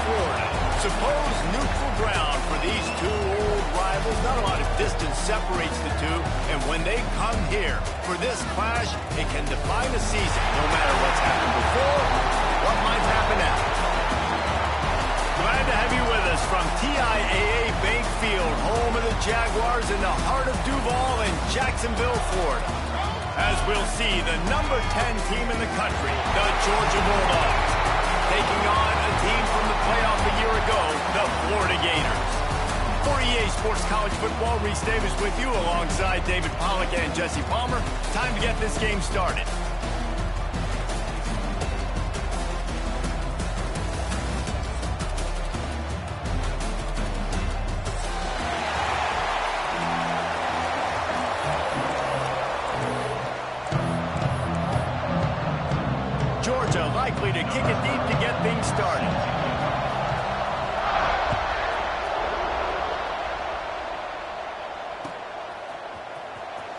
Florida. Supposed neutral ground for these two old rivals. Not a lot of distance separates the two, and when they come here for this clash, it can define a season, no matter what's happened before, what might happen after. Glad to have you with us from TIAA Bank Field, home of the Jaguars in the heart of Duval in Jacksonville, Florida. As we'll see, the number 10 team in the country, the Georgia Bulldogs, taking on a team from the playoff a year ago, the Florida Gators. For EA Sports College Football, Reese Davis with you alongside David Pollack and Jesse Palmer. Time to get this game started. Georgia likely to kick it deep to get things started.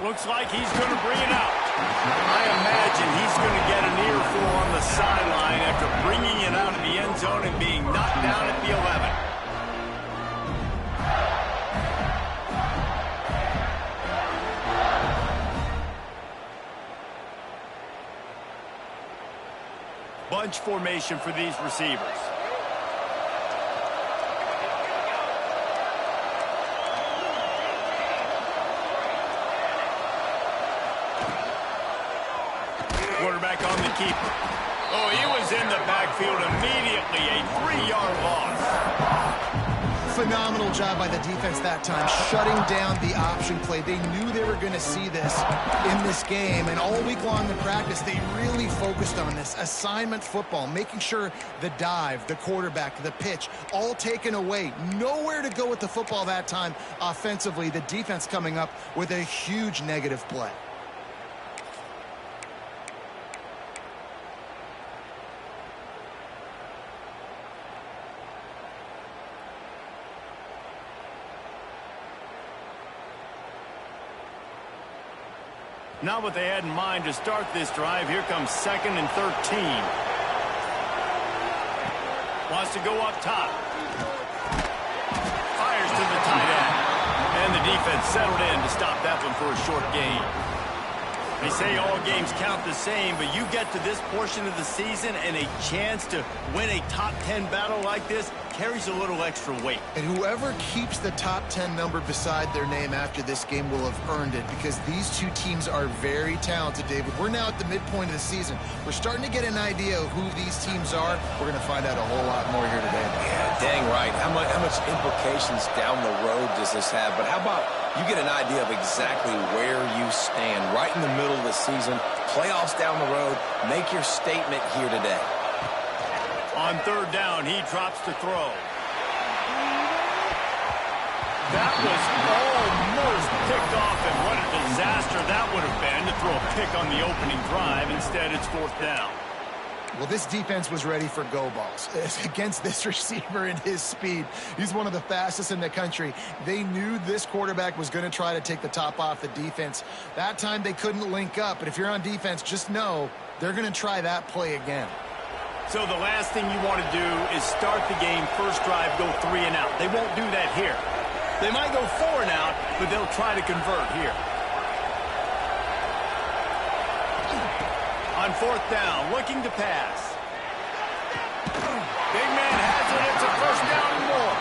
Looks like he's going to bring it out. I imagine he's going to get an earful on the sideline after bringing it out of the end zone and being knocked down at the 11. Bunch formation for these receivers. Quarterback on the keeper. Oh, he was in the backfield immediately. A 3-yard loss. Phenomenal job by the defense that time, shutting down the option play. They knew they were going to see this in this game, and all week long in practice, they really focused on this assignment football, making sure the dive, the quarterback, the pitch, all taken away. Nowhere to go with the football that time offensively. The defense coming up with a huge negative play. Not what they had in mind to start this drive. Here comes 2nd and 13. Wants to go up top. Fires to the tight end. And the defense settled in to stop that one for a short gain. They say all games count the same, but you get to this portion of the season and a chance to win a top 10 battle like this carries a little extra weight. And whoever keeps the top 10 number beside their name after this game will have earned it, because these two teams are very talented, David. We're now at the midpoint of the season. We're starting to get an idea of who these teams are. We're going to find out a whole lot more here today. Yeah, dang right. How much implications down the road does this have? But how about you get an idea of exactly where you stand right in the middle of the season, playoffs down the road, make your statement here today. On 3rd down, he drops to throw. That was almost picked off, and what a disaster that would have been to throw a pick on the opening drive. Instead, it's 4th down. Well, this defense was ready for go balls against this receiver and his speed. He's one of the fastest in the country. They knew this quarterback was going to try to take the top off the defense. That time they couldn't link up, but if you're on defense, just know they're going to try that play again. So the last thing you want to do is start the game, first drive, go 3 and out. They won't do that here. They might go 4 and out, but they'll try to convert here. On 4th down, looking to pass. Big man has it. It's a 1st down and more.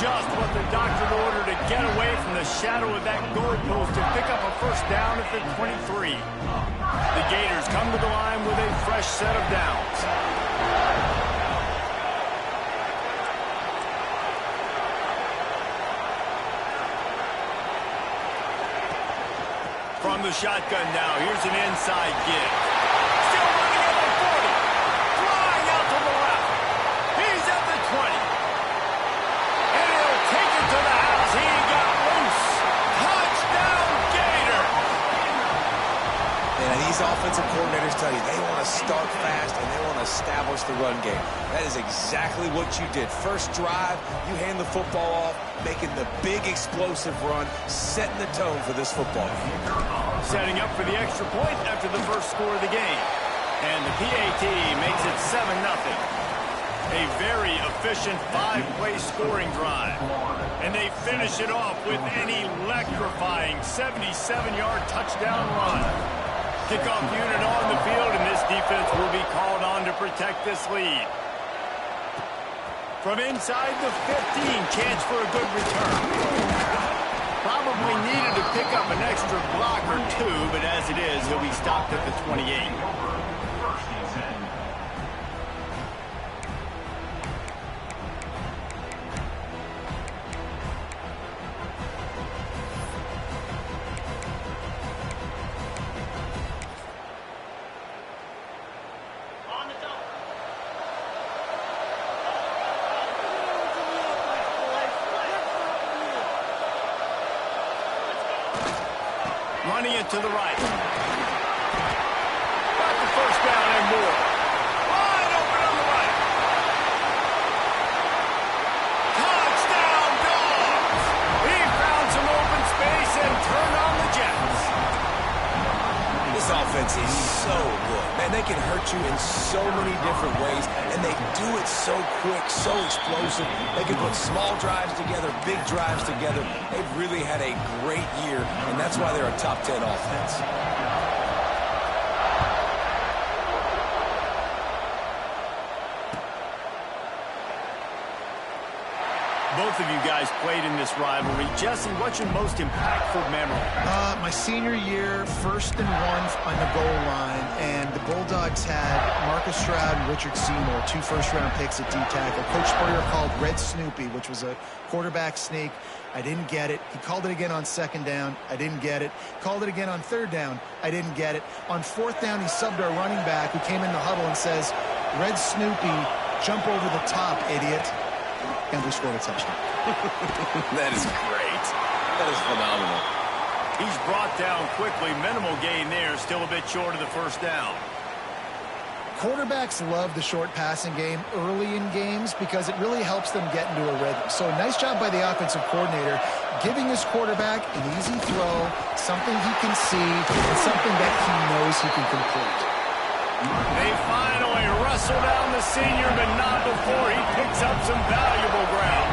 Just what the doctor ordered to get away from the shadow of that goalpost to pick up a 1st down at the 23. The Gators come to the line with a fresh set of downs. From the shotgun now, here's an inside give. Still running at the 40. Flying out to the left. He's at the 20. And he'll take it to the house. He got loose. Touchdown, Gator. And these offensive coordinators tell you they want to start fast and they want to establish the run game. That is exactly what you did. First drive, you hand the football off, making the big explosive run, setting the tone for this football game. Setting up for the extra point after the first score of the game. And the PAT makes it 7-0. A very efficient 5-play scoring drive. And they finish it off with an electrifying 77-yard touchdown run. Kickoff unit on the field, and this defense will be called on to protect this lead. From inside the 15, chance for a good return. Probably needed to pick up an extra block or two, but as it is, he'll be stopped at the 28. Running it to the right. Got the first down and more. Wide open on the right. Touchdown, Dogs! He found some open space and turned on the Jets. This offense is so good. Man, they can hurt you in so many different ways, and they do it so quick, so explosive. They can put small drives together, big drives together. They've really had a great year, and that's why they're a top 10 offense. Both of you guys played in this rivalry. Jesse, what's your most impactful memory? My senior year, 1st and 1 on the goal line, and the Bulldogs had Marcus Stroud and Richard Seymour, 2 first-round picks at D-tackle. Coach Spurrier called Red Snoopy, which was a quarterback sneak. I didn't get it. He called it again on 2nd down. I didn't get it. Called it again on 3rd down. I didn't get it. On 4th down, he subbed our running back, who came in the huddle and says, Red Snoopy, jump over the top, idiot. And we scored a touchdown. That is great. That is phenomenal. He's brought down quickly. Minimal gain there. Still a bit short of the first down. Quarterbacks love the short passing game early in games because it really helps them get into a rhythm. So nice job by the offensive coordinator giving his quarterback an easy throw, something he can see, and something that he knows he can complete. They finally wrestle down the senior, but not before he picks up some valuable ground.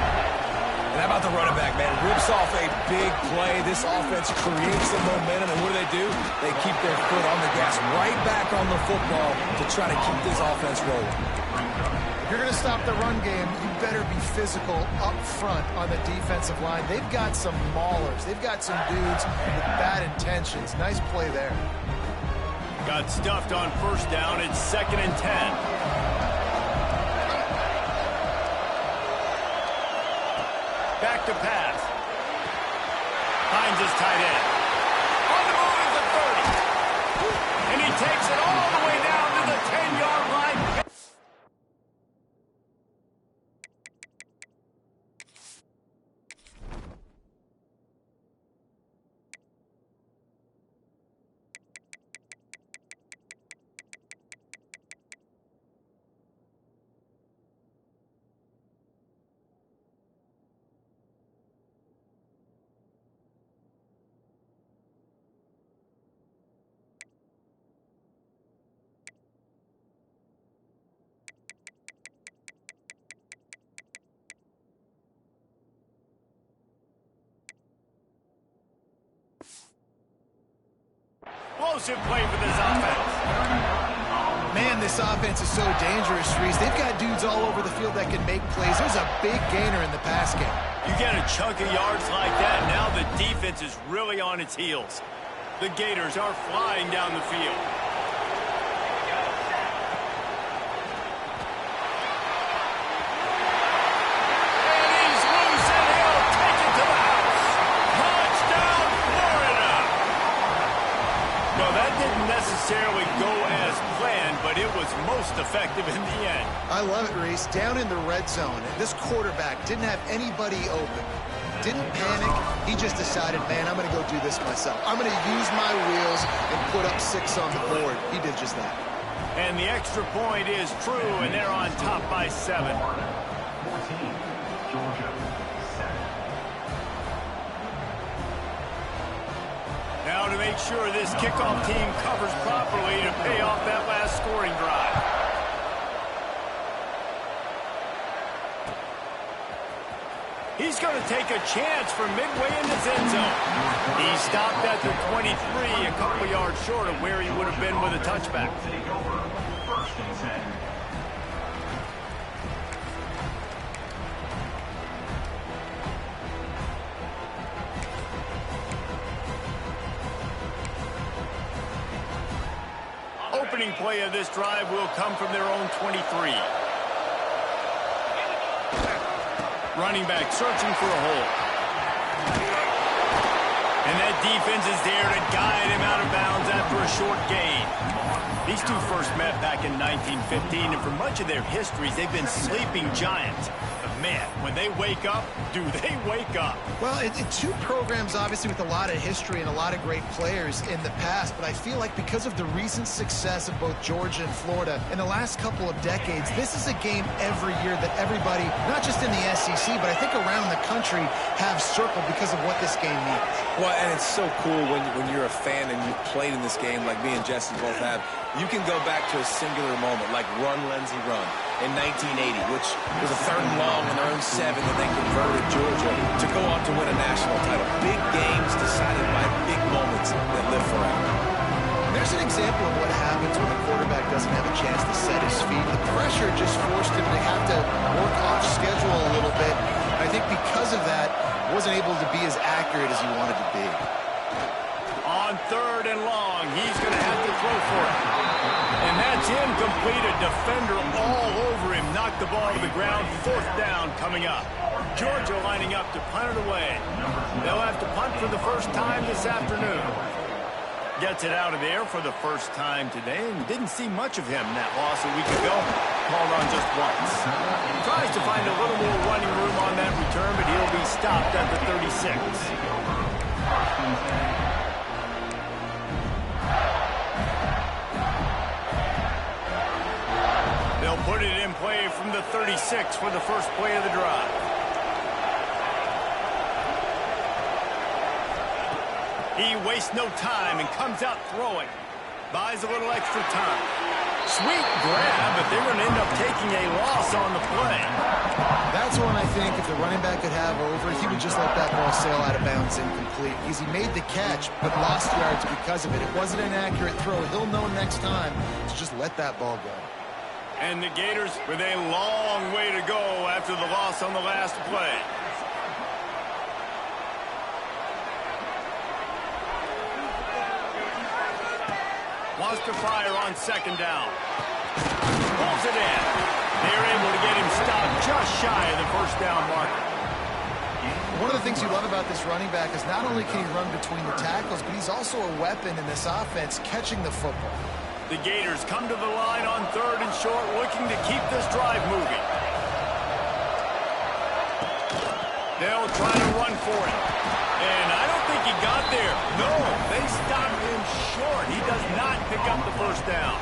And how about the running back, man? Rips off a big play. This offense creates some momentum, and what do? They keep their foot on the gas, right back on the football to try to keep this offense rolling. If you're going to stop the run game, you better be physical up front on the defensive line. They've got some maulers. They've got some dudes with bad intentions. Nice play there. Got stuffed on 1st down. It's 2nd and 10. Back to pass. Finds his tight end. On the move at the 30. And he takes it all the way down to the 10-yard line. Explosive play for this offense. Man, this offense is so dangerous, Reese. They've got dudes all over the field that can make plays. There's a big gainer in the pass game. You get a chunk of yards like that, now the defense is really on its heels. The Gators are flying down the field. Necessarily go as planned, but it was most effective in the end. I love it, Reese. Down in the red zone, this quarterback didn't have anybody open. Didn't panic. He just decided, man, I'm going to go do this myself. I'm going to use my wheels and put up 6 on the board. He did just that. And the extra point is true, and they're on top by 7. 14, Georgia, 7. Now to make sure this kickoff team covers properly to pay off that last scoring drive. He's going to take a chance from midway in his end zone. He stopped at the 23, a couple yards short of where he would have been with a touchback. First and 10. Opening play of this drive will come from their own 23. Running back searching for a hole. And that defense is there to guide him out of bounds after a short gain. These two first met back in 1915, and for much of their histories, they've been sleeping giants. But man, when they wake up, do they wake up? Well, two programs, obviously, with a lot of history and a lot of great players in the past, but I feel like because of the recent success of both Georgia and Florida in the last couple of decades, this is a game every year that everybody, not just in the SEC, but I think around the country, have circled because of what this game means. Well, and it's so cool when you're a fan and you've played in this game like me and Jesse both have. You can go back to a singular moment, like Run, Lindsey, Run in 1980, which was a 3rd and long on their own 7 that they converted Georgia to go on to win a national title. Big games decided by big moments that live forever. There's an example of what happens when the quarterback doesn't have a chance to set his feet. The pressure just forced him to have to work off schedule a little bit. I think because of that, wasn't able to be as accurate as he wanted to be. On 3rd and long, he's going to have to throw for it. And that's incomplete. A defender all over him. Knocked the ball to the ground. 4th down coming up. Georgia lining up to punt it away. They'll have to punt for the first time this afternoon. Gets it out of there for the first time today, and didn't see much of him in that loss a week ago. Called on just once. Tries to find a little more running room on that return, but he'll be stopped at the 36. They'll put it in play from the 36 for the first play of the drive. He wastes no time and comes out throwing. Buys a little extra time. Sweet grab, but they're going to end up taking a loss on the play. That's one I think if the running back could have over, he would just let that ball sail out of bounds incomplete. Because he made the catch, but lost yards because of it. It wasn't an accurate throw. He'll know next time to just let that ball go. And the Gators with a long way to go after the loss on the last play. Wants to fire on 2nd down. Pulls it in. They're able to get him stopped just shy of the 1st down marker. One of the things you love about this running back is not only can he run between the tackles, but he's also a weapon in this offense catching the football. The Gators come to the line on 3rd and short, looking to keep this drive moving. They'll try to run for it. And I don't think he got there. No, they stopped him short. He does not pick up the 1st down.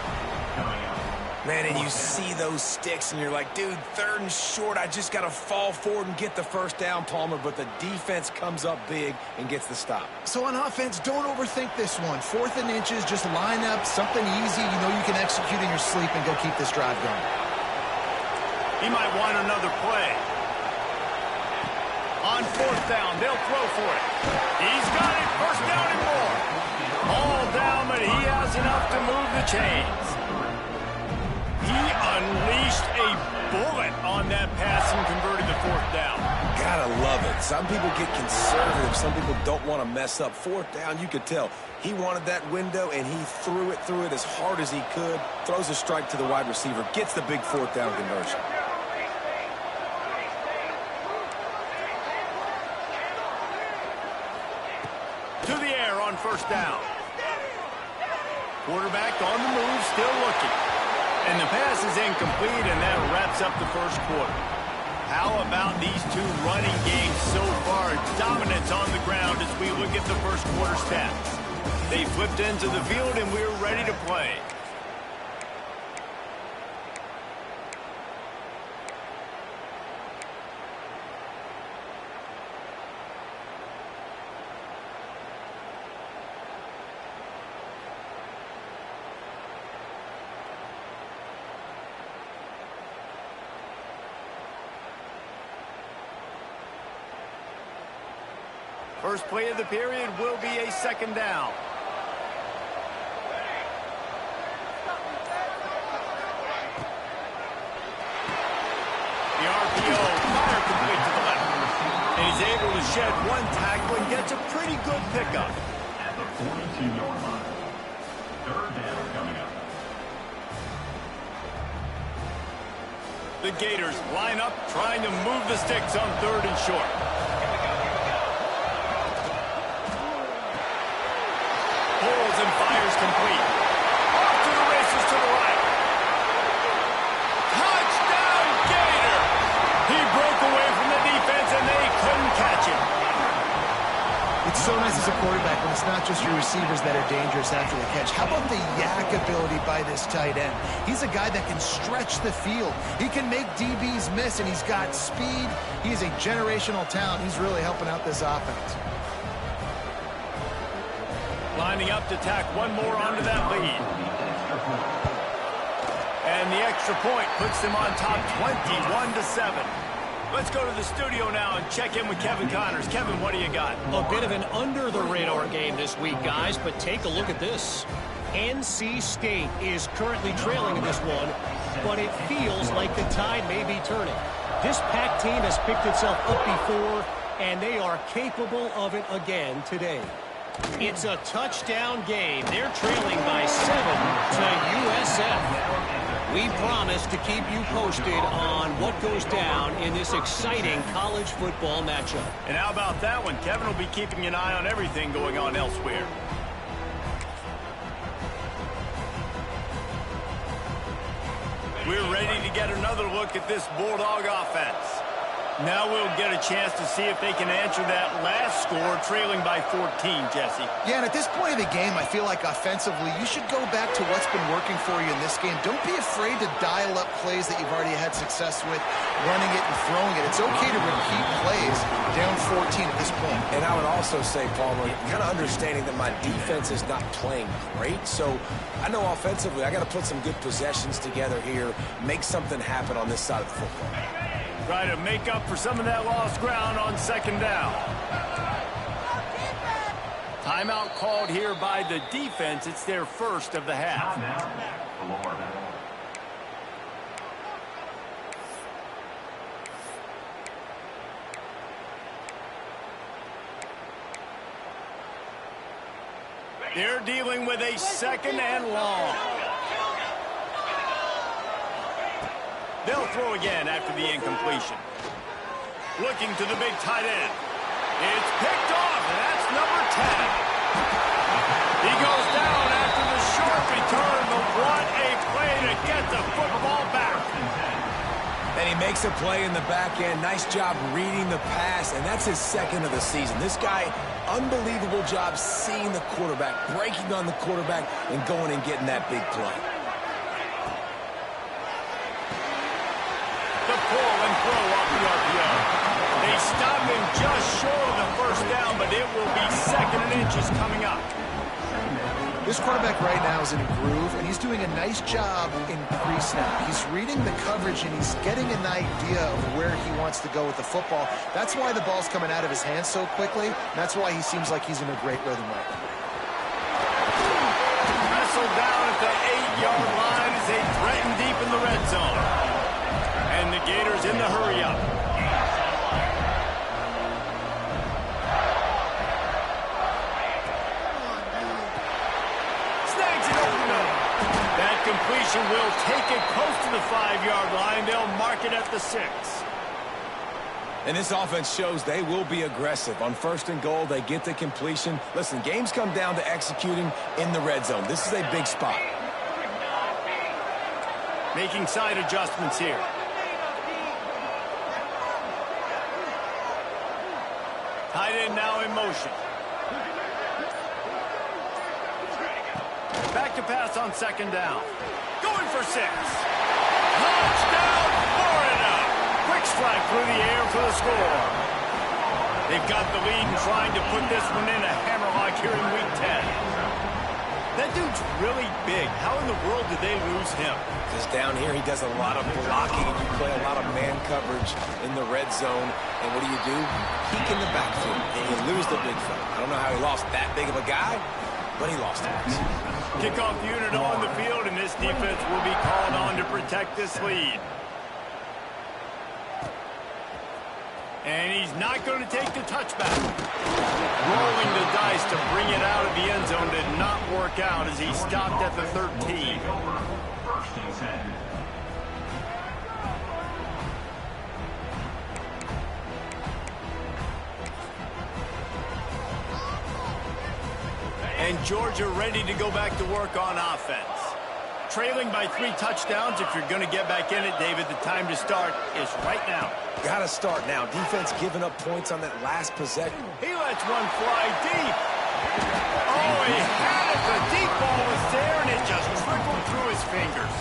Man, and you see those sticks, and you're like, dude, 3rd and short, I just got to fall forward and get the 1st down, Palmer. But the defense comes up big and gets the stop. So on offense, don't overthink this one. 4th and inches, just line up, something easy you know you can execute in your sleep and go keep this drive going. He might want another play. On 4th down, they'll throw for it. He's got it, 1st down and more. All down, but he has enough to move the chains. He unleashed a bullet on that pass and converted the 4th down. Gotta love it. Some people get conservative. Some people don't want to mess up. 4th down, you could tell. He wanted that window, and he threw it as hard as he could. Throws a strike to the wide receiver. Gets the big 4th down conversion. To the air on 1st down. Quarterback on the move, still looking. And the pass is incomplete, and that wraps up the 1st quarter. How about these two running games so far? Dominance on the ground as we look at the 1st quarter stats. They flipped into the field, and we're ready to play. First play of the period will be a second down. The RPO, fire complete to the left. And he's able to shed one tackle and gets a pretty good pickup. At the 42-yard line. Third down coming up. The Gators line up, trying to move the sticks on third and short. Pulls and fires complete. Off to the races to the right. Touchdown, Gator! He broke away from the defense, and they couldn't catch him. It's so nice as a quarterback when it's not just your receivers that are dangerous after the catch. How about the yak ability by this tight end? He's a guy that can stretch the field. He can make DBs miss, and he's got speed. He's a generational talent. He's really helping out this offense. Lining up to tack one more onto that lead. And the extra point puts them on top 21-7. Let's go to the studio now and check in with Kevin Connors. Kevin, what do you got? A bit of an under-the-radar game this week, guys, but take a look at this. NC State is currently trailing in this one, but it feels like the tide may be turning. This Pac team has picked itself up before, and they are capable of it again today. It's a touchdown game. They're trailing by 7 to USF. We promise to keep you posted on what goes down in this exciting college football matchup. And how about that one? Kevin will be keeping an eye on everything going on elsewhere. We're ready to get another look at this Bulldog offense. Now we'll get a chance to see if they can answer that last score, trailing by 14, Jesse. Yeah, and at this point of the game, I feel like offensively, you should go back to what's been working for you in this game. Don't be afraid to dial up plays that you've already had success with, running it and throwing it. It's okay to repeat plays down 14 at this point. And I would also say, Palmer, kind of understanding that my defense is not playing great. So I know offensively, I got to put some good possessions together here, make something happen on this side of the football. Try to make up for some of that lost ground on second down. Timeout called here by the defense. It's their first of the half. They're dealing with a second and long. They'll throw again after the incompletion. Looking to the big tight end. It's picked off, and that's number 10. He goes down after the short return, but what a play to get the football back. And he makes a play in the back end. Nice job reading the pass, and that's his second of the season. This guy, unbelievable job seeing the quarterback, breaking on the quarterback, and going and getting that big play. The pull and throw off the RPO. They stop him just short of the first down, but it will be second and inches coming up. This quarterback right now is in a groove, and he's doing a nice job in pre-snap. He's reading the coverage, and he's getting an idea of where he wants to go with the football. That's why the ball's coming out of his hands so quickly. That's why he seems like he's in a great rhythm right now. Wrestled down at the 8-yard line as they threaten deep in the red zone. And the Gators in the hurry-up. Snags it open up. That completion will take it close to the 5-yard line. They'll mark it at the 6. And this offense shows they will be aggressive. On first and goal, they get the completion. Listen, games come down to executing in the red zone. This is a big spot. Making side adjustments here. Tight end now in motion. Back to pass on second down. Going for 6. Touchdown, Florida! Quick strike through the air for the score. They've got the lead and trying to put this one in a hammerlock here in week 10. That dude's really big. How in the world did they lose him? Because down here he does a lot of blocking, and you play a lot of man coverage in the red zone. And what do? Peek in the backfield, and you lose the big fella. I don't know how he lost that big of a guy, but he lost it. Kickoff unit on the field, and this defense will be called on to protect this lead. And he's not going to take the touchback. Rolling the dice to bring it out of the end zone did not work out as he stopped at the 13. First and 10. And Georgia ready to go back to work on offense. Trailing by 3 touchdowns. If you're going to get back in it, David, the time to start is right now. Got to start now. Defense giving up points on that last possession. He lets one fly deep. Oh, he had it. The deep ball was there, and it just trickled through his fingers.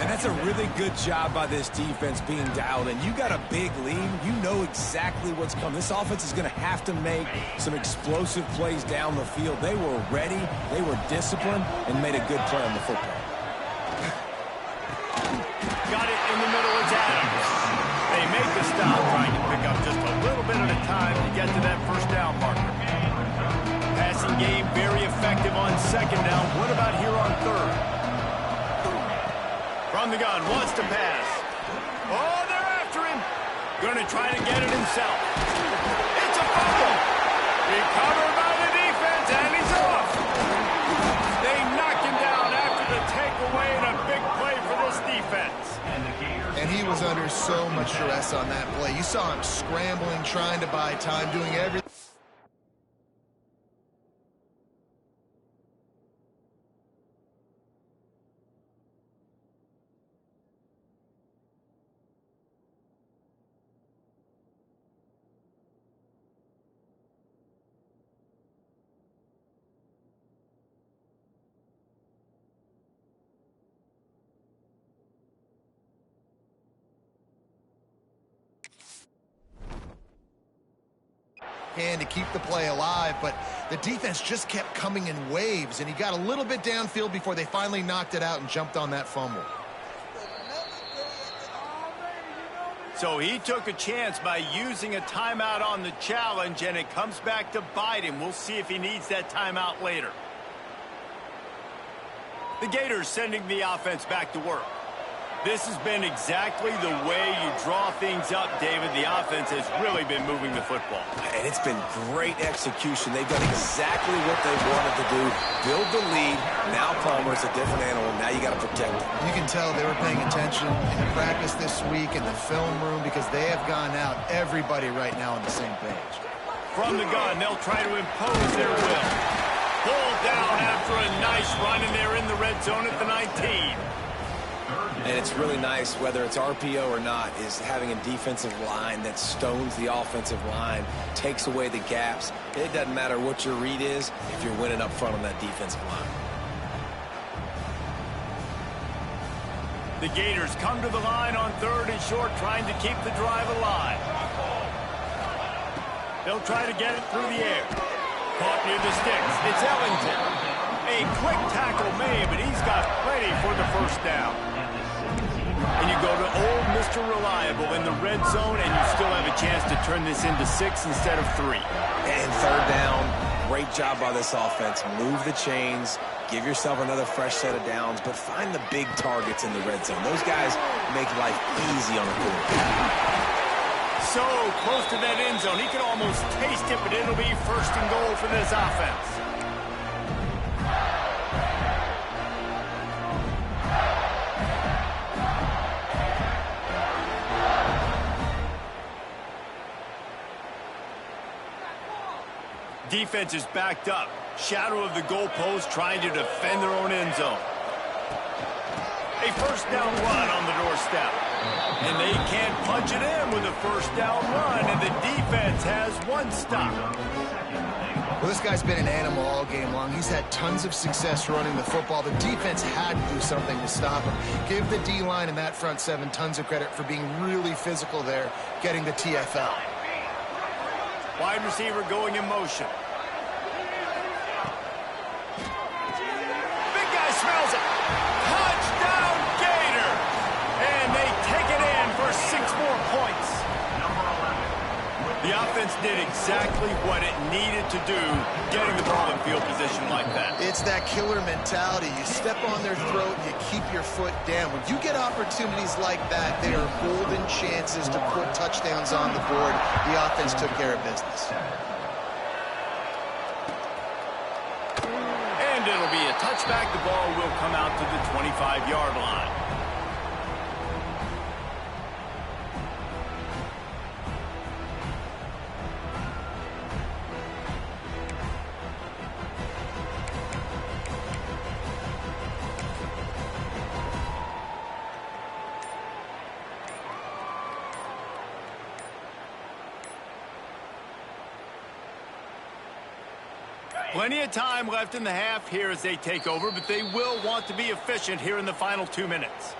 And that's a really good job by this defense being dialed in. You got a big lead. You know exactly what's coming. This offense is going to have to make some explosive plays down the field. They were ready, they were disciplined, and made a good play on the football. Got it in the middle. It's Adams. They make the stop, trying to pick up just a little bit at a time to get to that first down marker. Passing game very effective on second down. What about here on third? From the gun, wants to pass. Oh, they're after him. Going to try to get it himself. It's a fumble. Recovered by the defense, and he's off. They knock him down after the takeaway, and a big play for this defense. And he was under so much stress on that play. You saw him scrambling, trying to buy time, doing everything. To keep the play alive, but the defense just kept coming in waves, and he got a little bit downfield before they finally knocked it out and jumped on that fumble. So he took a chance by using a timeout on the challenge, and it comes back to bite him. We'll see if he needs that timeout later. The Gators sending the offense back to work. This has been exactly the way you draw things up, David. The offense has really been moving the football. And it's been great execution. They've done exactly what they wanted to do. Build the lead. Now Palmer's a different animal. Now you got to protect him. You can tell they were paying attention in practice this week in the film room because they have gone out, everybody right now on the same page. From the gun, they'll try to impose their will. Pulled down after a nice run, and they're in the red zone at the 19. And it's really nice, whether it's RPO or not, is having a defensive line that stones the offensive line, takes away the gaps. It doesn't matter what your read is if you're winning up front on that defensive line. The Gators come to the line on 3rd and short, trying to keep the drive alive. They'll try to get it through the air. Caught near the sticks. It's Ellington. A quick tackle made, but he's got plenty for the first down. And you go to old Mr. Reliable in the red zone, and you still have a chance to turn this into 6 instead of 3. And 3rd down, great job by this offense. Move the chains, give yourself another fresh set of downs, but find the big targets in the red zone. Those guys make life easy on the quarterback. So close to that end zone, he can almost taste it, but it'll be 1st and goal for this offense. Defense is backed up. Shadow of the goalpost, trying to defend their own end zone. A 1st down run on the doorstep. And they can't punch it in with a 1st down run, and the defense has 1 stop. Well, this guy's been an animal all game long. He's had tons of success running the football. The defense had to do something to stop him. Give the D-line and that front 7 tons of credit for being really physical there, getting the TFL. Wide receiver going in motion. did exactly what it needed to do, getting the ball in field position like that. It's that killer mentality. You step on their throat, you keep your foot down. When you get opportunities like that, they are golden chances to put touchdowns on the board. The offense took care of business. And it'll be a touchback. The ball will come out to the 25-yard line. Plenty of time left in the half here as they take over, but they will want to be efficient here in the final 2 minutes.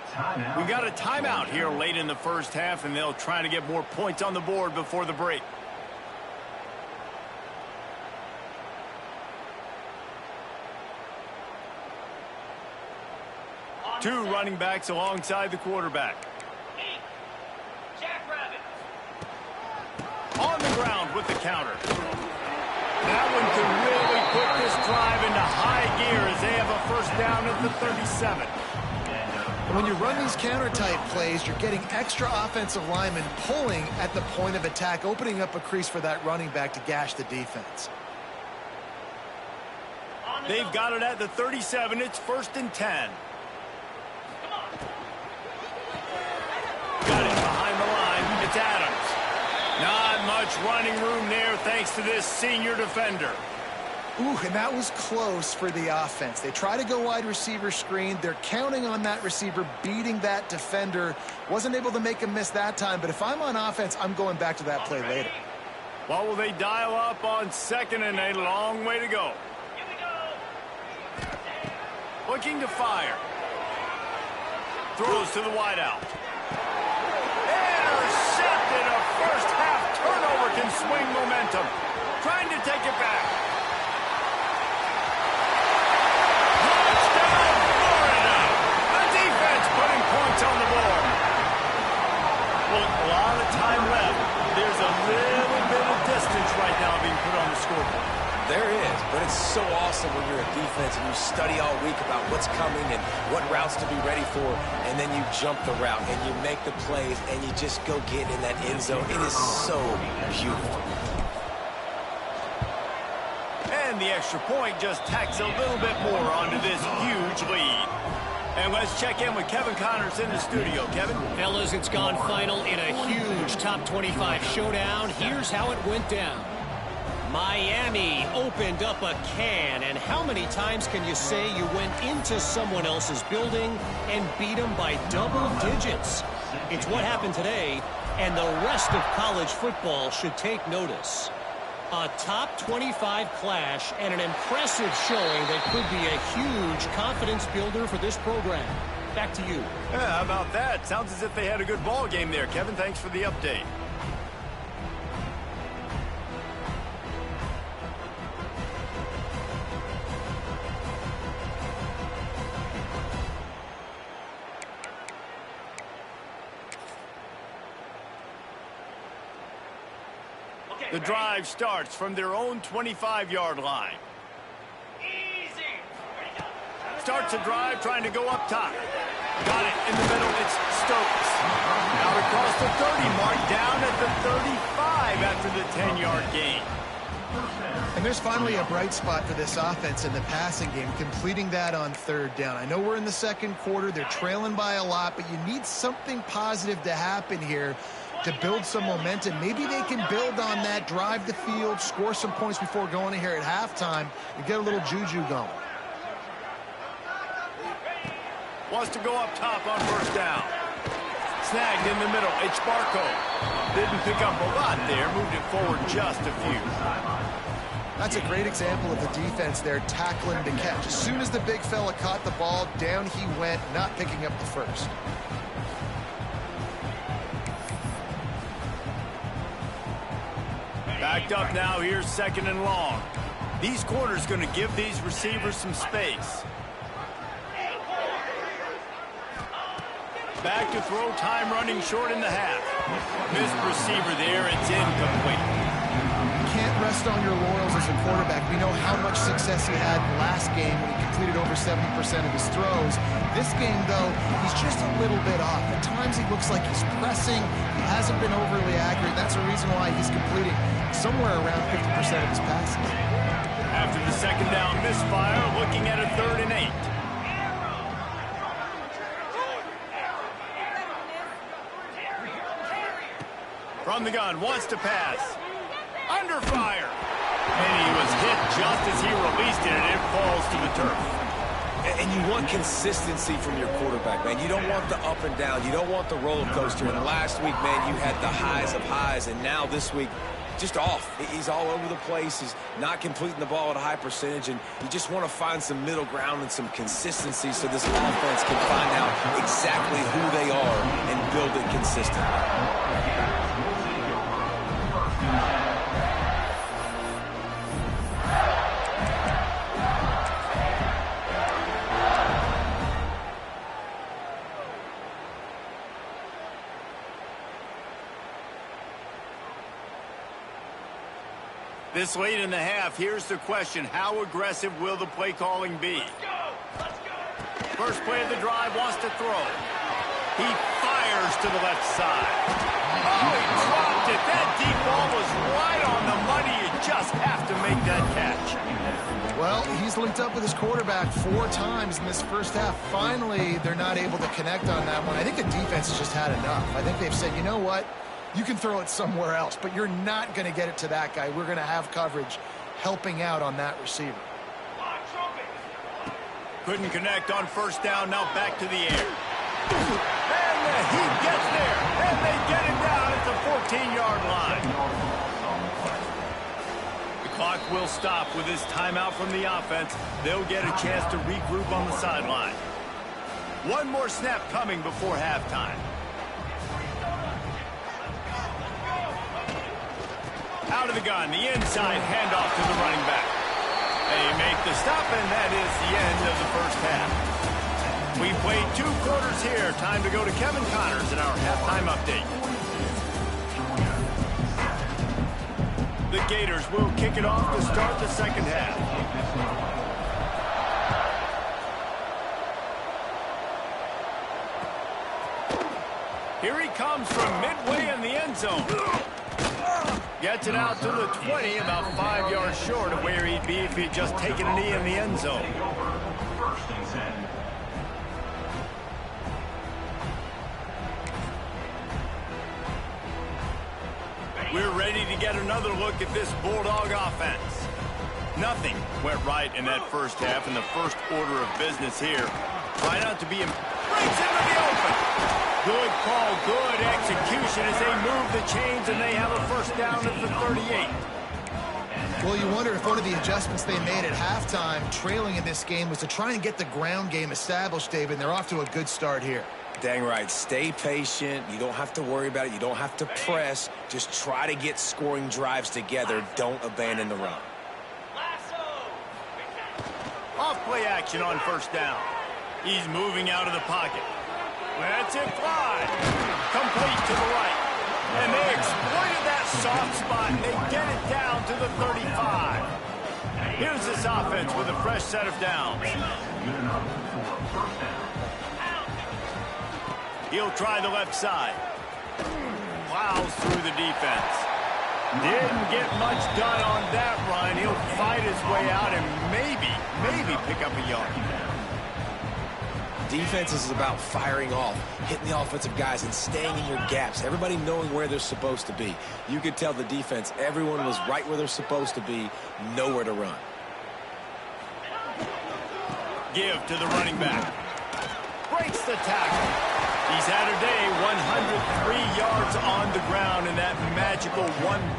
We've got a timeout here late in the first half, and they'll try to get more points on the board before the break. Two running backs alongside the quarterback. On the ground with the counter. That one can really put this drive into high gear as they have a first down at the 37. When you run these counter-type plays, you're getting extra offensive linemen pulling at the point of attack, opening up a crease for that running back to gash the defense. They've got it at the 37. It's 1st and 10. Got it behind the line. It's Adams. Not much running room there thanks to this senior defender. Ooh, and that was close for the offense. They try to go wide receiver screen. They're counting on that receiver beating that defender. Wasn't able to make him miss that time, but if I'm on offense, I'm going back to that play later. What will they dial up on 2nd and a long way to go? Looking to fire. Throws to the wideout. Intercepted. A first half turnover can swing momentum. Trying to take it back. Touchdown, Florida. The defense putting points on the board. Well, a lot of time left. There's a little bit of distance right now being put on the scoreboard. There is, but it's so awesome when you're a defense and you study all week about what's coming and what routes to be ready for, and then you jump the route and you make the plays and you just go get in that end zone. It is so beautiful. And the extra point just tacks a little bit more onto this huge lead. And let's check in with Kevin Connors in the studio. Kevin? Fellas, it's gone final in a huge top 25 showdown. Here's how it went down. Miami opened up a can, and how many times can you say you went into someone else's building and beat them by double digits? It's what happened today, and the rest of college football should take notice. A top 25 clash and an impressive showing that could be a huge confidence builder for this program. Back to you. Yeah, how about that? Sounds as if they had a good ball game there. Kevin, thanks for the update. The drive starts from their own 25-yard line. Starts a drive trying to go up top. Got it in the middle. It's Stokes. Out across the 30 mark, down at the 35 after the 10-yard gain. And there's finally a bright spot for this offense in the passing game, completing that on 3rd down. I know we're in the 2nd quarter. They're trailing by a lot, but you need something positive to happen here to build some momentum. Maybe they can build on that, drive the field, score some points before going in here at halftime and get a little juju going. Wants to go up top on 1st down. Snagged in the middle. It's Barco. Didn't pick up a lot there. Moved it forward just a few. That's a great example of the defense there tackling the catch. As soon as the big fella caught the ball, down he went, not picking up the first. Backed up now. Here's 2nd and long. These corners going to give these receivers some space. Back to throw, time running short in the half. Missed receiver there. It's incomplete. rest on your laurels as a quarterback. We know how much success he had last game when he completed over 70% of his throws. This game, though, he's just a little bit off. At times he looks like he's pressing. He hasn't been overly accurate. That's the reason why he's completing somewhere around 50% of his passes. After the second down misfire, looking at a 3rd and 8. From the gun, wants to pass. Under fire. And he was hit just as he released it, and it falls to the turf. And you want consistency from your quarterback, man. You don't want the up and down. You don't want the roller coaster. And last week, man, you had the highs of highs, and now this week, just off. He's all over the place. He's not completing the ball at a high percentage, and you just want to find some middle ground and some consistency so this offense can find out exactly who they are and build it consistently. This late in the half, here's the question. How aggressive will the play calling be? First play of the drive, wants to throw. He fires to the left side. Oh, he dropped it. That deep ball was right on the money. You just have to make that catch. Well, he's linked up with his quarterback 4 times in this first half. Finally, they're not able to connect on that one. I think the defense has just had enough. I think they've said, you know what? You can throw it somewhere else, but you're not going to get it to that guy. We're going to have coverage helping out on that receiver. Couldn't connect on first down, now back to the air. And he gets there, and they get him down at the 14-yard line. The clock will stop with this timeout from the offense. They'll get a chance to regroup on the sideline. One more snap coming before halftime. Out of the gun, the inside handoff to the running back. They make the stop, and that is the end of the first half. We played 2 quarters here. Time to go to Kevin Connors in our halftime update. The Gators will kick it off to start the second half. Here he comes from midway in the end zone. Gets it out to the 20, about 5 yards short of where he'd be if he'd just taken a knee in the end zone. We're ready to get another look at this Bulldog offense. Nothing went right in that first half, in the first order of business here. Try not to be breaks into the open. Good call, good execution as they move the chains, and they have a first down at the 38. Well, you wonder if one of the adjustments they made at halftime, trailing in this game, was to try and get the ground game established, David, and they're off to a good start here. Dang right. Stay patient. You don't have to worry about it. You don't have to press. Just try to get scoring drives together. Don't abandon the run. Off play action on first down. He's moving out of the pocket. Lets it fly. Complete to the right. And they exploited that soft spot. And they get it down to the 35. Here's this offense with a fresh set of downs. He'll try the left side. Plows through the defense. Didn't get much done on that run. He'll fight his way out and maybe pick up a yard. Defense is about firing off, hitting the offensive guys, and staying in your gaps. Everybody knowing where they're supposed to be. You could tell the defense, everyone was right where they're supposed to be, nowhere to run. Give to the running back. Breaks the tackle. He's had a day, 103 yards on the ground, and that magical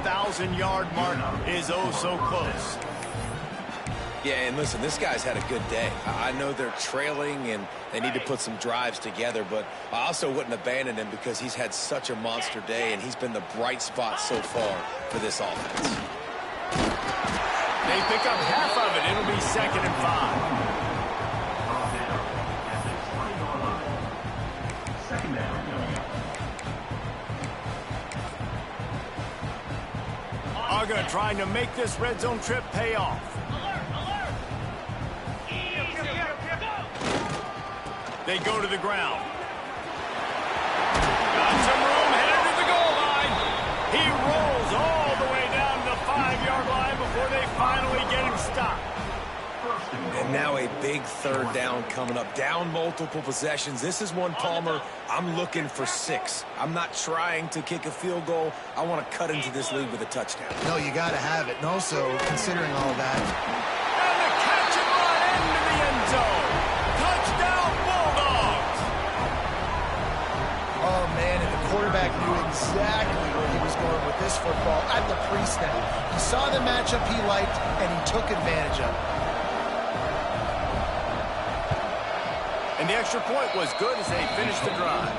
1,000-yard mark is oh so close. Yeah, and listen, this guy's had a good day. I know they're trailing and they need to put some drives together, but I also wouldn't abandon him because he's had such a monster day, and he's been the bright spot so far for this offense. They pick up half of it. It'll be 2nd and 5. Good trying to make this red zone trip pay off. They go to the ground. Got some room, headed to the goal line. He rolls all the way down to the 5-yard line before they finally get him stopped. And now a big third down coming up. Down multiple possessions. This is one, Palmer, I'm looking for 6. I'm not trying to kick a field goal. I want to cut into this lead with a touchdown. No, you got to have it. And also, considering all that. And the catch and run into the end zone. Touchdown, Bulldogs. Oh, man, and the quarterback knew exactly where he was going with this football at the pre-snap. He saw the matchup he liked, and he took advantage of it. And the extra point was good as they finished the drive.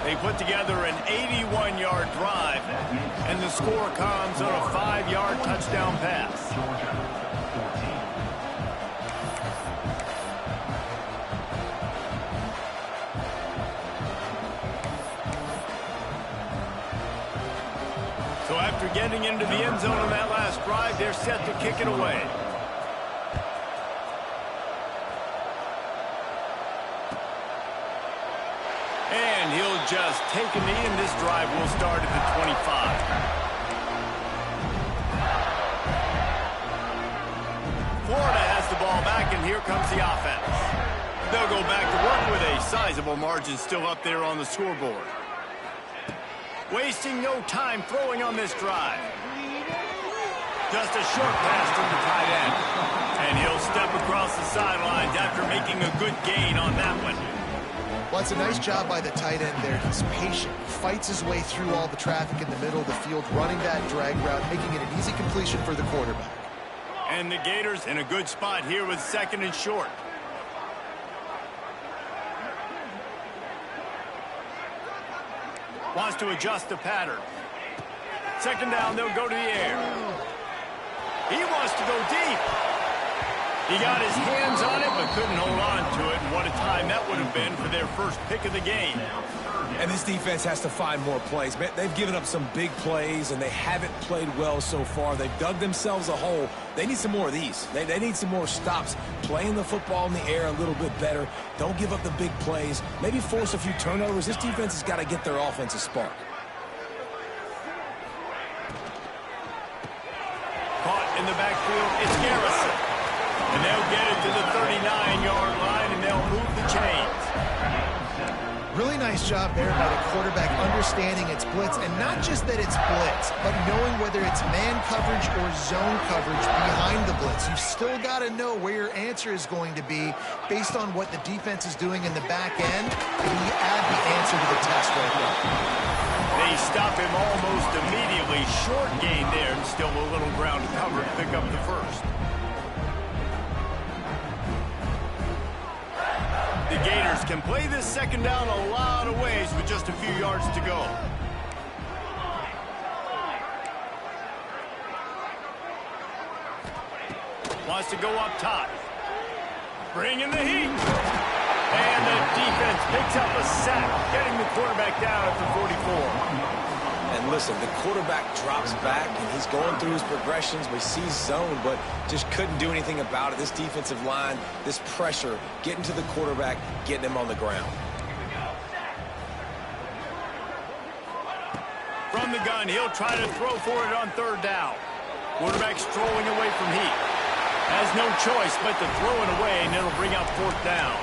They put together an 81-yard drive, and the score comes on a 5-yard touchdown pass. So after getting into the end zone on that last drive, they're set to kick it away. And he'll just take a knee, and this drive will start at the 25. Florida has the ball back, and here comes the offense. They'll go back to work with a sizable margin still up there on the scoreboard. Wasting no time throwing on this drive. Just a short pass from the tight end. And he'll step across the sidelines after making a good gain on that one. Well, it's a nice job by the tight end there. He's patient. He fights his way through all the traffic in the middle of the field, running that drag route, making it an easy completion for the quarterback. And the Gators in a good spot here with 2nd and short. Wants to adjust the pattern. 2nd down, they'll go to the air. He wants to go deep. He got his hands on it, but couldn't hold on to it. And what a time that would have been for their first pick of the game. And this defense has to find more plays. They've given up some big plays, and they haven't played well so far. They've dug themselves a hole. They need some more of these. They need some more stops. Playing the football in the air a little bit better. Don't give up the big plays. Maybe force a few turnovers. This defense has got to get their offense a spark. Caught in the backfield, it's Garrison. And they'll get it to the 39-yard line, and they'll move the chains. Really nice job there by the quarterback understanding it's blitz, and not just that it's blitz, but knowing whether it's man coverage or zone coverage behind the blitz. You've still got to know where your answer is going to be based on what the defense is doing in the back end, and you add the answer to the test right there. They stop him almost immediately. Short gain there, and still a little ground to cover to pick up the first. The Gators can play this 2nd down a lot of ways with just a few yards to go. Wants to go up top. Bringing the heat. And the defense picks up a sack, getting the quarterback down at the 44. And listen, the quarterback drops back, and he's going through his progressions. We see zone, but just couldn't do anything about it. This defensive line, this pressure, getting to the quarterback, getting him on the ground. From the gun, he'll try to throw for it on 3rd down. Quarterback strolling away from heat. Has no choice but to throw it away, and it'll bring up 4th down.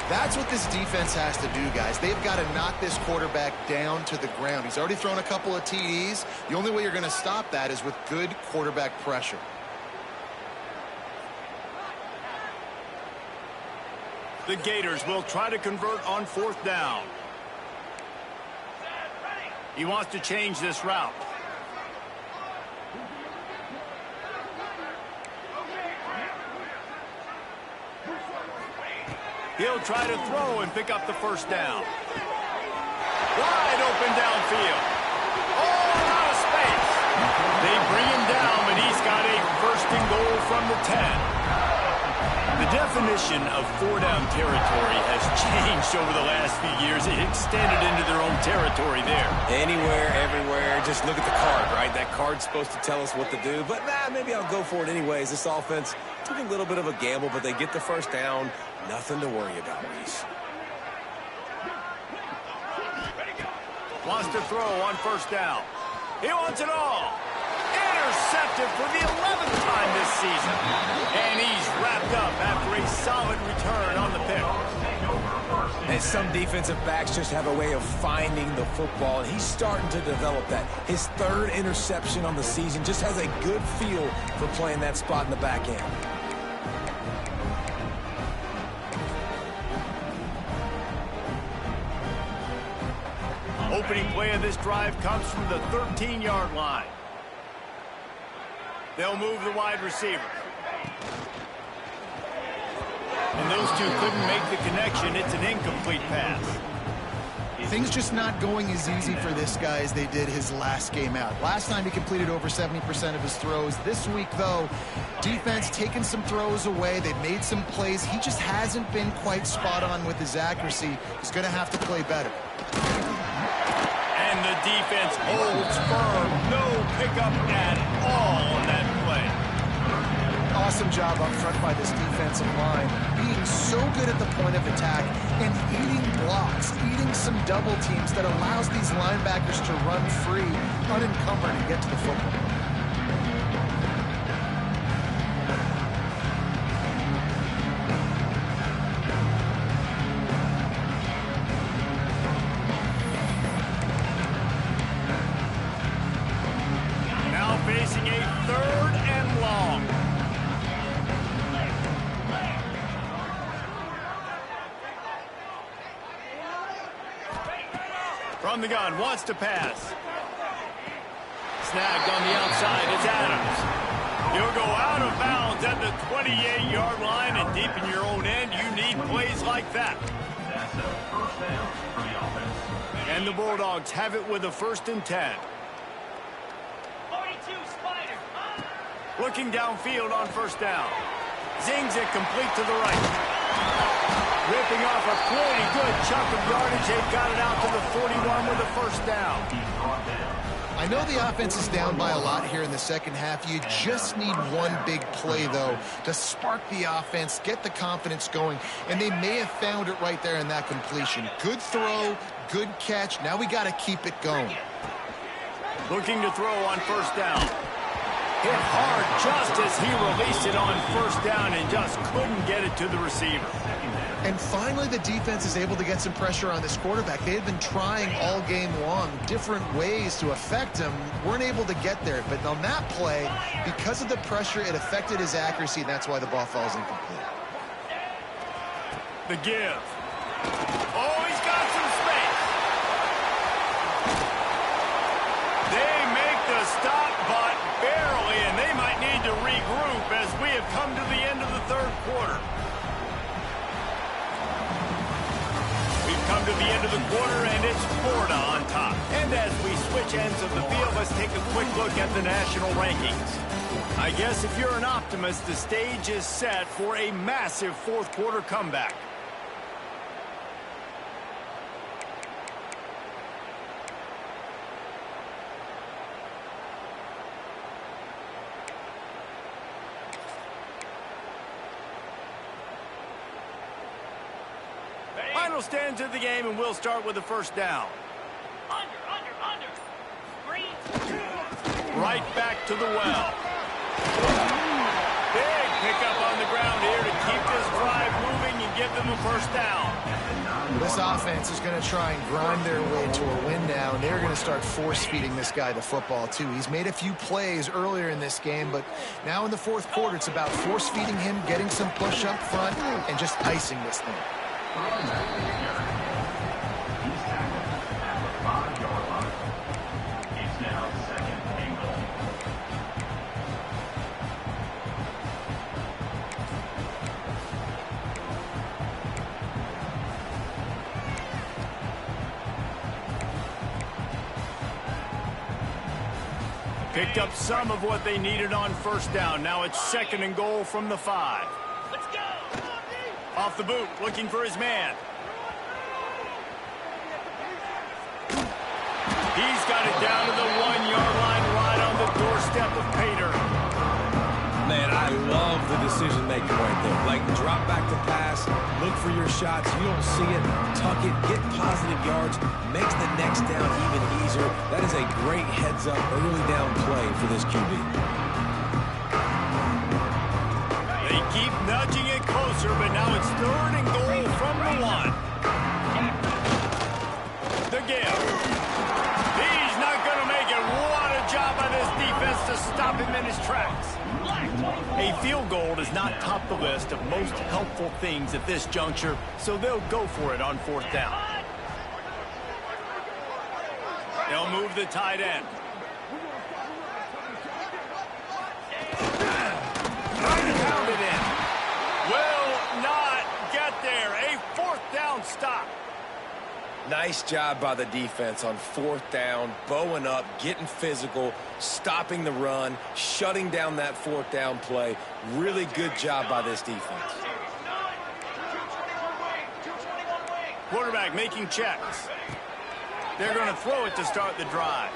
That's what this defense has to do, guys. They've got to knock this quarterback down to the ground. He's already thrown a couple of TDs. The only way you're going to stop that is with good quarterback pressure. The Gators will try to convert on 4th down. He wants to change this route. He'll try to throw and pick up the 1st down. Wide open downfield. Oh, out of space. They bring him down, but he's got a 1st and goal from the 10. The definition of four-down territory has changed over the last few years. It extended into their own territory there. Anywhere, everywhere, just look at the card, right? That card's supposed to tell us what to do, but maybe I'll go for it anyways. This offense took a little bit of a gamble, but they get the first down. Nothing to worry about, Reese. Wants to throw on first down. He wants it all. Intercepted for the 11th time this season. And he's wrapped up after a solid return on the pick. And some defensive backs just have a way of finding the football, and he's starting to develop that. His third interception on the season, just has a good feel for playing that spot in the back end. Opening play of this drive comes from the 13-yard line. They'll move the wide receiver. And those two couldn't make the connection. It's an incomplete pass. Things just not going as easy for this guy as they did his last game out. Last time he completed over 70% of his throws. This week, though, defense taking some throws away. They've made some plays. He just hasn't been quite spot on with his accuracy. He's going to have to play better. And the defense holds firm. No pickup at all on that play. Awesome job up front by this defensive line. Being so good at the point of attack and eating blocks, eating some double teams that allows these linebackers to run free, unencumbered, and get to the football. Facing a 3rd and long. From the gun, wants to pass. Snagged on the outside, it's Adams. He'll go out of bounds at the 28-yard line, and deep in your own end, you need plays like that. That's a first down for the offense. And the Bulldogs have it with a 1st and 10. Looking downfield on first down. Zings it complete to the right. Ripping off a pretty good chunk of yardage. They've got it out to the 41 with a 1st down. I know the offense is down by a lot here in the second half. You just need one big play, though, to spark the offense, get the confidence going, and they may have found it right there in that completion. Good throw, good catch. Now we got to keep it going. Looking to throw on first down. Hit hard just as he released it on first down and just couldn't get it to the receiver. And finally, the defense is able to get some pressure on this quarterback. They had been trying all game long different ways to affect him. Weren't able to get there. But on that play, because of the pressure, it affected his accuracy, and that's why the ball falls incomplete. The give. Oh, he's got some space. They make the stop, but barely, and they might need to regroup as we have come to the end of the 3rd quarter. We've come to the end of the quarter, and it's Florida on top. And as we switch ends of the field, let's take a quick look at the national rankings. I guess if you're an optimist, the stage is set for a massive 4th quarter comeback. Final stands of the game, and we'll start with the 1st down. Under. Screen. Right back to the well. Big pickup on the ground here to keep this drive moving and give them a 1st down. This offense is going to try and grind their way to a win now, and they're going to start force-feeding this guy the football, too. He's made a few plays earlier in this game, but now in the 4th quarter, it's about force-feeding him, getting some push up front, and just icing this thing. He's tackled at the 5-yard line. It's now 2nd and goal. Picked up some of what they needed on 1st down. Now it's 2nd and goal from the 5. Let's go. off the boot, looking for his man. He's got it down to the 1-yard line, right on the doorstep of Pater. Man, I love the decision-making right there. Like, drop back to pass, look for your shots. You don't see it, tuck it, get positive yards, makes the next down even easier. That is a great heads-up, early down play for this QB. They keep nudging it closer, but now it's 3rd and goal from the 1. The give. He's not going to make it. What a job by this defense to stop him in his tracks. A field goal does not top the list of most helpful things at this juncture, so they'll go for it on 4th down. They'll move the tight end. Pound it in. Will not get there. A 4th down stop. Nice job by the defense on 4th down, bowing up, getting physical, stopping the run, shutting down that 4th down play. Really good job by this defense. Quarterback making checks. They're going to throw it to start the drive.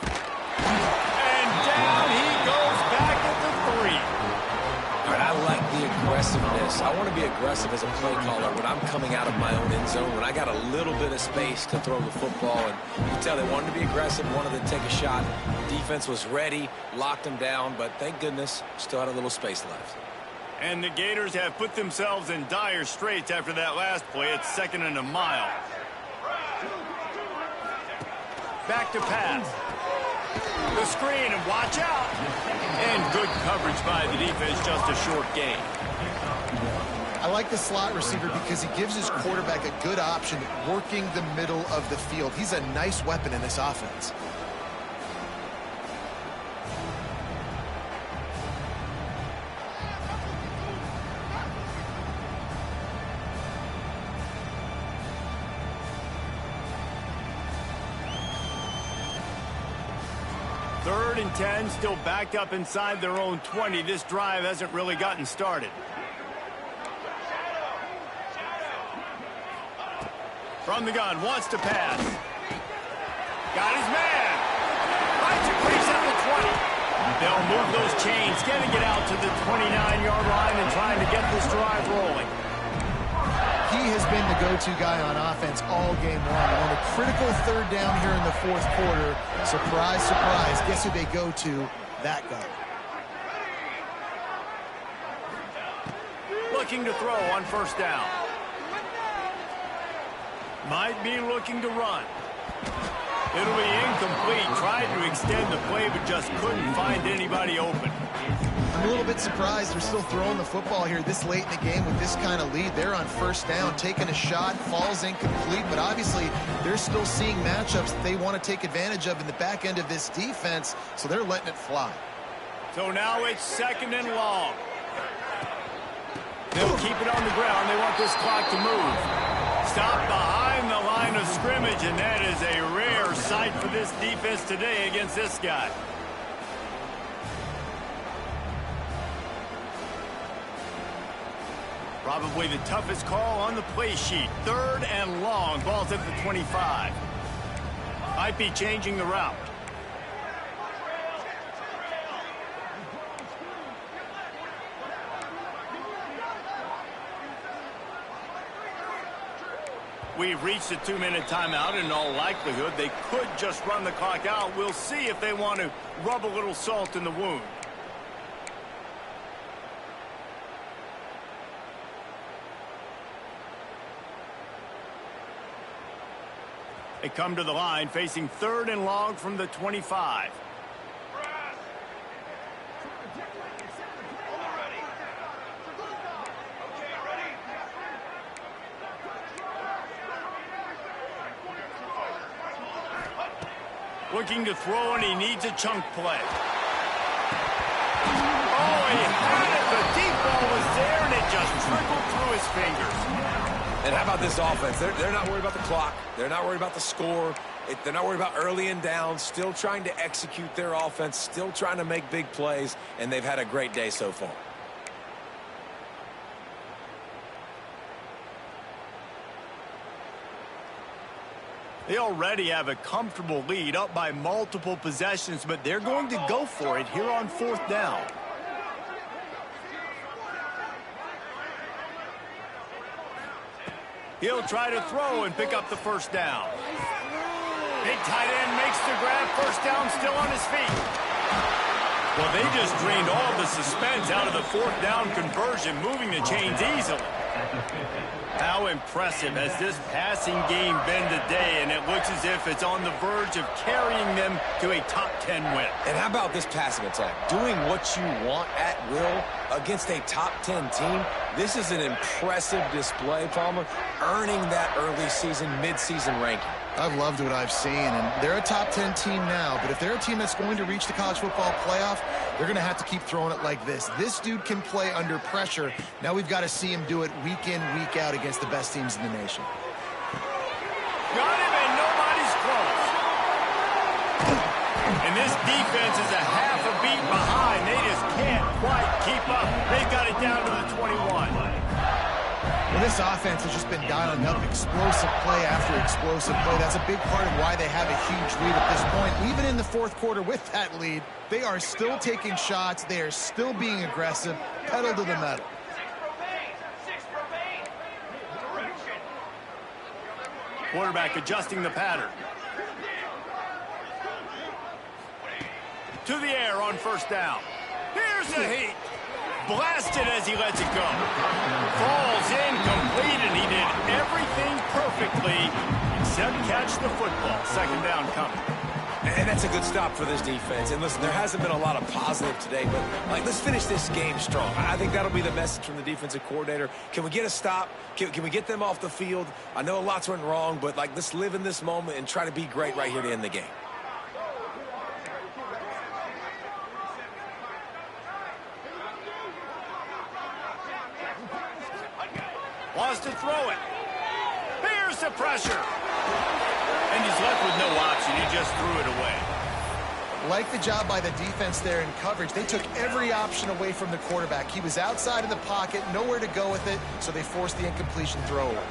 And down he goes back at the 3. All right, I like the aggressiveness. I want to be aggressive as a play caller when I'm coming out of my own end zone, when I got a little bit of space to throw the football. And you can tell they wanted to be aggressive, wanted to take a shot. The defense was ready, locked them down, but thank goodness, still had a little space left. And the Gators have put themselves in dire straits after that last play. It's 2nd and a mile. Back to pass. The screen, and watch out. And good coverage by the defense, just a short gain. I like the slot receiver because he gives his quarterback a good option working the middle of the field. He's a nice weapon in this offense. Third and 10, still backed up inside their own 20. This drive hasn't really gotten started. From the gun, wants to pass. Got his man. Finds a crease at the 20. They'll move those chains, getting it out to the 29-yard line and trying to get this drive rolling. He has been the go-to guy on offense all game long. On a critical 3rd down here in the 4th quarter, surprise, surprise, guess who they go to? That guy. Looking to throw on 1st down. Might be looking to run. It'll be incomplete. Tried to extend the play, but just couldn't find anybody open. I'm a little bit surprised they're still throwing the football here this late in the game with this kind of lead. They're on 1st down, taking a shot, falls incomplete, but obviously they're still seeing matchups that they want to take advantage of in the back end of this defense, so they're letting it fly. So now it's 2nd and long. They'll keep it on the ground. They want this clock to move. Stop behind the line of scrimmage, and that is a rare sight for this defense today against this guy. Probably the toughest call on the play sheet. 3rd and long. Ball's at the 25. Might be changing the route. We've reached a 2-minute timeout. In all likelihood, they could just run the clock out. We'll see if they want to rub a little salt in the wound. They come to the line, facing 3rd and long from the 25. Looking to throw, and he needs a chunk play. Oh, he had it. The deep ball was there, and it just trickled through his fingers. And how about this offense? They're not worried about the clock. They're not worried about the score. They're not worried about early and down. Still trying to execute their offense. Still trying to make big plays. And they've had a great day so far. They already have a comfortable lead, up by multiple possessions, but they're going to go for it here on 4th down. He'll try to throw and pick up the first down. Big tight end makes the grab. First down, still on his feet. Well, they just drained all the suspense out of the 4th down conversion, moving the chains easily. How impressive has this passing game been today, and it looks as if it's on the verge of carrying them to a top 10 win. And how about this passing attack? Doing what you want at will against a top 10 team. This is an impressive display, Palmer, earning that early season, mid-season ranking. I've loved what I've seen, and they're a top 10 team now, but if they're a team that's going to reach the college football playoff, they're going to have to keep throwing it like this. This dude can play under pressure. Now we've got to see him do it week in, week out against the best teams in the nation. Got him, and nobody's close. And this defense is a half a beat behind. They just can't quite keep up. They've got it down to the 21. Well, this offense has just been dialing up explosive play after explosive play. That's a big part of why they have a huge lead at this point. Even in the 4th quarter with that lead, they are still taking shots. They are still being aggressive, pedal to the metal. Quarterback adjusting the pattern. To the air on first down. Here's the heat. Blasted as he lets it go. Falls incomplete, and he did everything perfectly except catch the football. Second down coming. And that's a good stop for this defense. And listen, there hasn't been a lot of positive today, but let's finish this game strong. I think that'll be the message from the defensive coordinator. Can we get a stop? Can we get them off the field? I know lots went wrong, but let's live in this moment and try to be great right here to end the game. Wants to throw it. Here's the pressure. And he's left with no option. He just threw it away. Like the job by the defense there in coverage. They took every option away from the quarterback. He was outside of the pocket, nowhere to go with it, so they forced the incompletion throw away.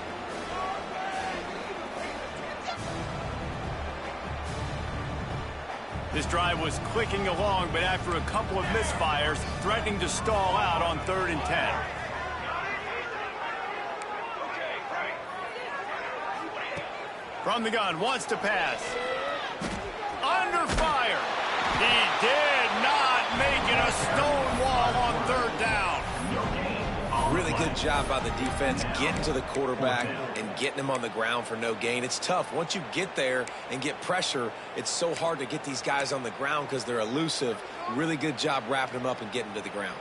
This drive was clicking along, but after a couple of misfires, threatening to stall out on 3rd and 10. From the gun, wants to pass. Under fire. He did not make it a stone wall on 3rd down. Really good job by the defense getting to the quarterback and getting him on the ground for no gain. It's tough. Once you get there and get pressure, it's so hard to get these guys on the ground because they're elusive. Really good job wrapping them up and getting to the ground.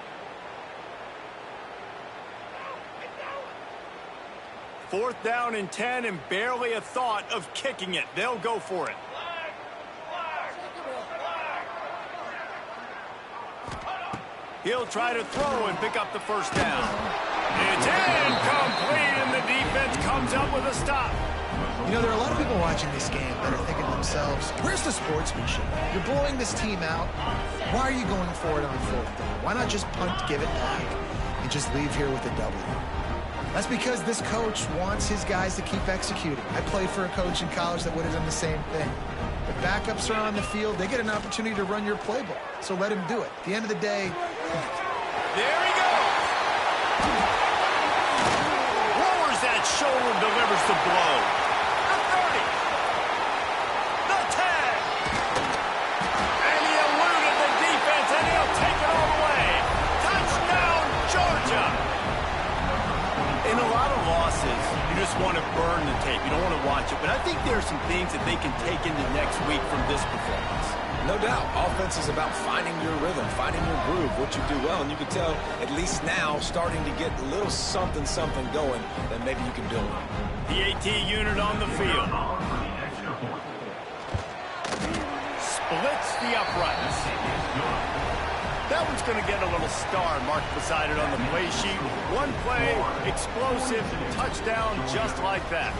4th down and 10, and barely a thought of kicking it. They'll go for it. He'll try to throw and pick up the first down. It's incomplete, and the defense comes up with a stop. You know, there are a lot of people watching this game that are thinking to themselves, where's the sportsmanship? You're blowing this team out. Why are you going for it on 4th down? Why not just punt, give it back, and just leave here with a W? That's because this coach wants his guys to keep executing. I played for a coach in college that would have done the same thing. The backups are on the field. They get an opportunity to run your playbook, so let him do it. At the end of the day... There he goes! Lowers that shoulder, delivers the blow. The 30. The 10. And he eluded the defense, and he'll take it all the way. Touchdown, Georgia! In a lot of losses, you just want to burn the tape. You don't want to watch it. But I think there are some things that they can take into next week from this performance. No doubt. Offense is about finding your rhythm, finding your groove, what you do well. And you can tell, at least now, starting to get a little something going that maybe you can build on. The AT unit on the field. Splits the uprights. That one's going to get a little star marked beside it on the play sheet. One play, explosive, touchdown just like that.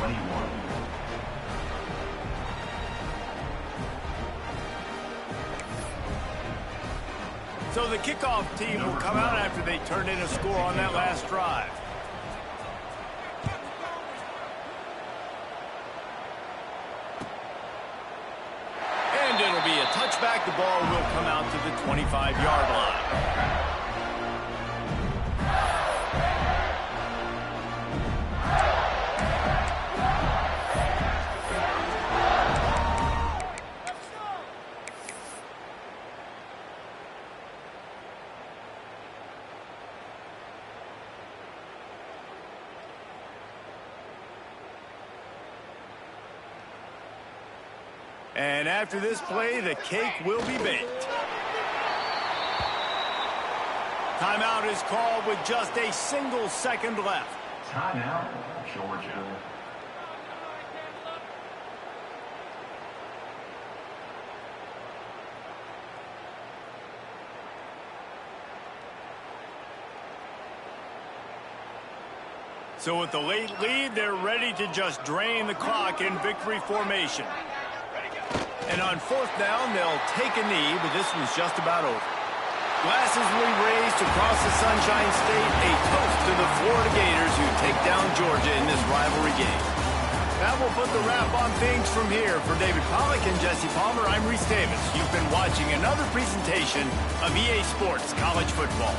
So the kickoff team will come out after they turned in a score on that last drive. touchback, the ball will come out to the 25-yard line. And after this play, the cake will be baked. Timeout is called with just a single second left. Timeout, Georgia. So with the late lead, they're ready to just drain the clock in victory formation. And on fourth down, they'll take a knee, but this one's just about over. Glasses will be raised across the Sunshine State, a toast to the Florida Gators who take down Georgia in this rivalry game. That will put the wrap on things from here. For David Pollack and Jesse Palmer, I'm Reese Davis. You've been watching another presentation of EA Sports College Football.